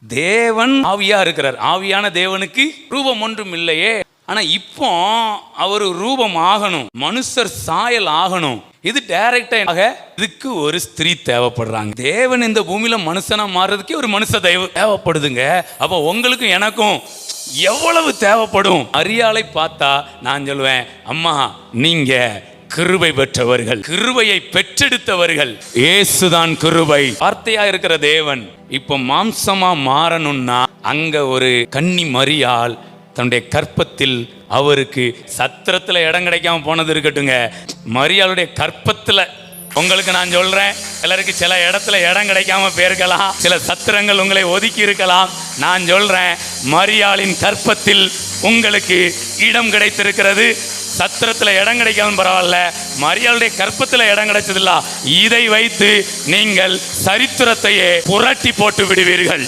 தேவன் ஆவியா இருக்கிறார். ஆவியான தேவனுக்கு ரூபம் ஒன்றும் இல்லையே. ஆனா இப்போ அவர் ரூபம் ஆகணும், மனுஷர் சாயல் ஆகணும். இது டைரக்டாக இதுக்கு ஒரு ஸ்திரீ தேவைப்படுறாங்க. தேவன் இந்த பூமியில மனுஷனா மாறுறதுக்கே ஒரு மனுஷ தேவைப்படுதுங்க. அப்ப உங்களுக்கும் எனக்கும் எவ்வளவு தேவைப்படும். மரியாளை பார்த்தா நான் சொல்லுவேன், அம்மா நீங்க கிருபை பெற்றவர்கள், கிருபையை பெற்றெடுத்தவர்கள். இயேசுதான் கிருபை. வார்த்தையா இருக்கிற தேவன் இப்ப மாம்சமா மாறணும்னா அங்க ஒரு கன்னி மரியாள் தன்னுடைய கற்பத்தில், அவருக்கு சத்திரத்துல இடம் கிடைக்காம போனது இருக்கட்டுங்க, மரியாளுடைய கற்பத்துல. உங்களுக்கு நான் சொல்றேன், எல்லாருக்கும் சில இடத்துல இடம் கிடைக்காம போயிருக்கலாம், சில சத்திரங்கள் உங்களை ஒதுக்கி இருக்கலாம். நான் சொல்றேன், மரியாளின் கற்பத்தில் உங்களுக்கு இடம் கிடைத்திருக்கிறது. சத்திரத்துல இடம் கிடைக்காம பரவாயில்ல, மரியாளுடைய கற்பத்துல இடம் கிடைச்சதில்ல. இதை வைத்து நீங்கள் சரித்திரத்தையே புரட்டி போட்டு விடுவீர்கள்.